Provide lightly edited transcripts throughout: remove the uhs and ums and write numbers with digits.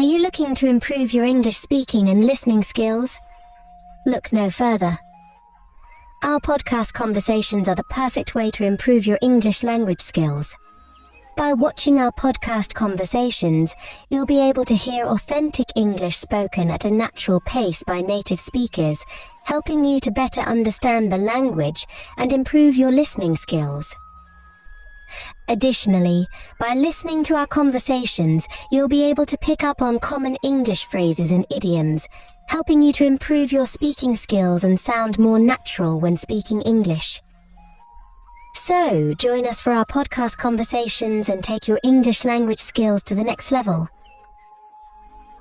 you looking to improve your English speaking and listening skills? Look no further. Our podcast conversations are the perfect way to improve your English language skills. By watching our podcast conversations, you'll be able to hear authentic English spoken at a natural pace by native speakers, helping you to better understand the language and improve your listening skills. Additionally, by listening to our conversations, you'll be able to pick up on common English phrases and idioms, helping you to improve your speaking skills and sound more natural when speaking English. So, join us for our podcast conversations and take your English language skills to the next level.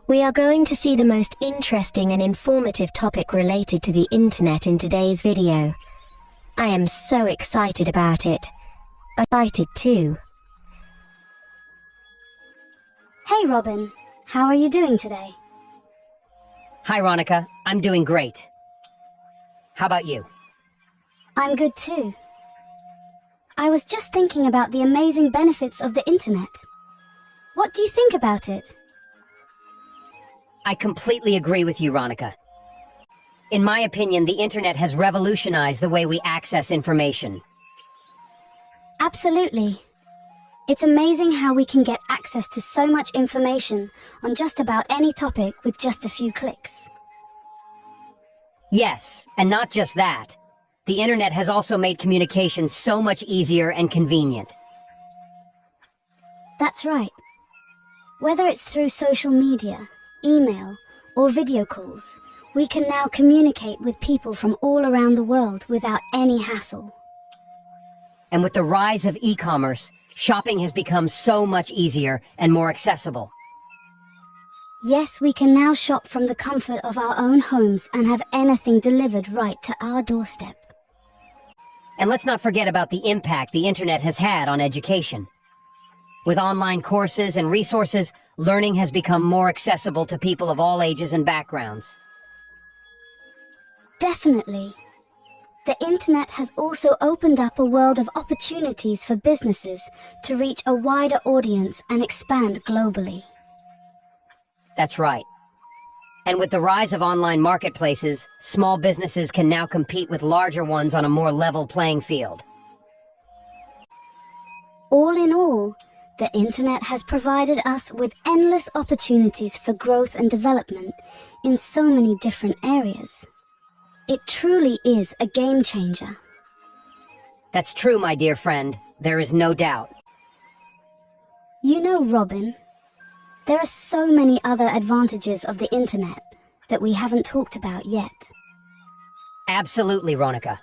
We are going to see the most interesting and informative topic related to the internet in today's video. I am so excited about it. Excited too. Hey Robin, how are you doing today? Hi Ronica, I'm doing great. How about you? I'm good too. I was just thinking about the amazing benefits of the internet. What do you think about it? I completely agree with you, Ronica. In my opinion, the internet has revolutionized the way we access information. Absolutely. It's amazing how we can get access to so much information on just about any topic with just a few clicks. Yes, and not just that. The internet has also made communication so much easier and convenient. That's right. Whether it's through social media, email, or video calls, we can now communicate with people from all around the world without any hassle. And with the rise of e-commerce, shopping has become so much easier and more accessible. Yes, we can now shop from the comfort of our own homes and have anything delivered right to our doorstep. And let's not forget about the impact the internet has had on education. With online courses and resources, learning has become more accessible to people of all ages and backgrounds. Definitely. The internet has also opened up a world of opportunities for businesses to reach a wider audience and expand globally. That's right. And with the rise of online marketplaces, small businesses can now compete with larger ones on a more level playing field. All in all, the internet has provided us with endless opportunities for growth and development in so many different areas. It truly is a game changer. That's true, my dear friend. There is no doubt. You know, Robin, there are so many other advantages of the internet that we haven't talked about yet. Absolutely, Ronica.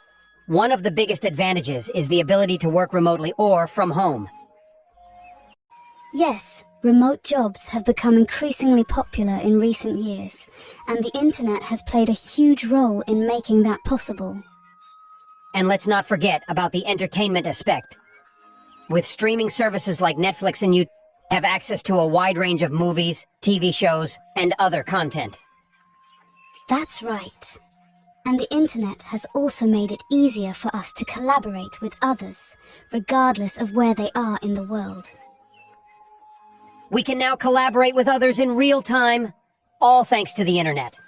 One of the biggest advantages is the ability to work remotely or from home. Yes, remote jobs have become increasingly popular in recent years, and the internet has played a huge role in making that possible. And let's not forget about the entertainment aspect. With streaming services like Netflix and YouTube, have access to a wide range of movies, TV shows, and other content. That's right. And the internet has also made it easier for us to collaborate with others, regardless of where they are in the world. We can now collaborate with others in real time, all thanks to the internet.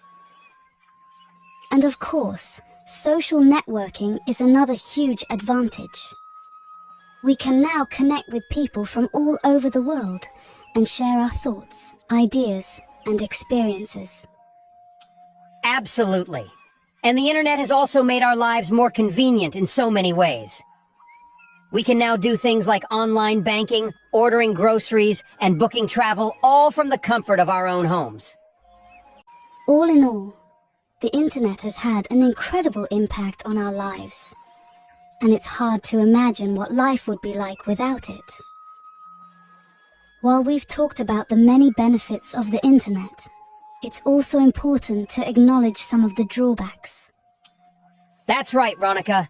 And of course, social networking is another huge advantage. We can now connect with people from all over the world and share our thoughts, ideas, and experiences. Absolutely. And the internet has also made our lives more convenient in so many ways. We can now do things like online banking, ordering groceries, and booking travel, all from the comfort of our own homes. All in all, the internet has had an incredible impact on our lives. And it's hard to imagine what life would be like without it. While we've talked about the many benefits of the internet, it's also important to acknowledge some of the drawbacks. That's right, Ronica.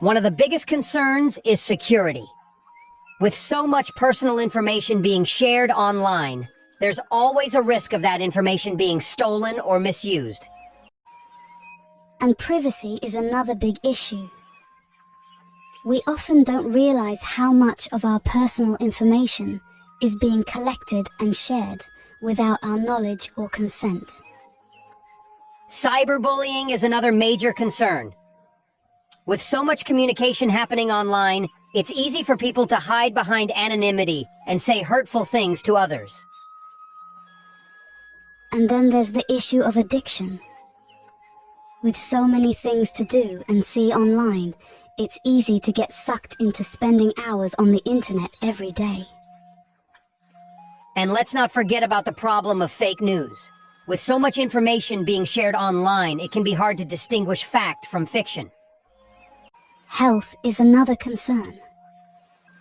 One of the biggest concerns is security. With so much personal information being shared online, there's always a risk of that information being stolen or misused. And privacy is another big issue. We often don't realize how much of our personal information is being collected and shared without our knowledge or consent. Cyberbullying is another major concern. With so much communication happening online, it's easy for people to hide behind anonymity and say hurtful things to others. And then there's the issue of addiction. With so many things to do and see online, it's easy to get sucked into spending hours on the internet every day. And let's not forget about the problem of fake news. With so much information being shared online, it can be hard to distinguish fact from fiction. Health is another concern.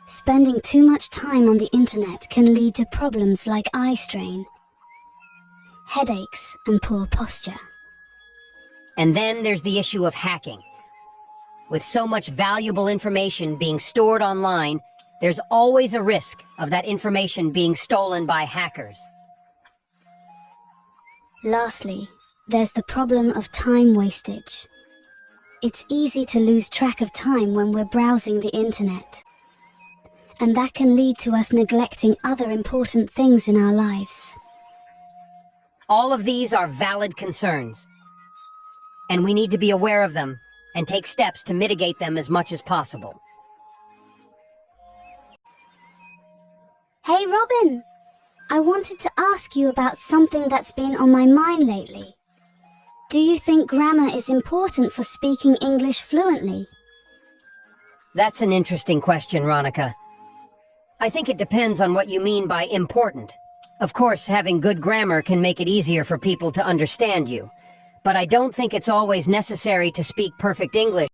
Spending too much time on the internet can lead to problems like eye strain, headaches, and poor posture. And then there's the issue of hacking. With so much valuable information being stored online, there's always a risk of that information being stolen by hackers. Lastly, there's the problem of time wastage. It's easy to lose track of time when we're browsing the internet, and that can lead to us neglecting other important things in our lives. All of these are valid concerns, and we need to be aware of them and take steps to mitigate them as much as possible. Hey Robin, I wanted to ask you about something that's been on my mind lately. Do you think grammar is important for speaking English fluently? That's an interesting question, Ronica. I think it depends on what you mean by important. Of course, having good grammar can make it easier for people to understand you, but I don't think it's always necessary to speak perfect English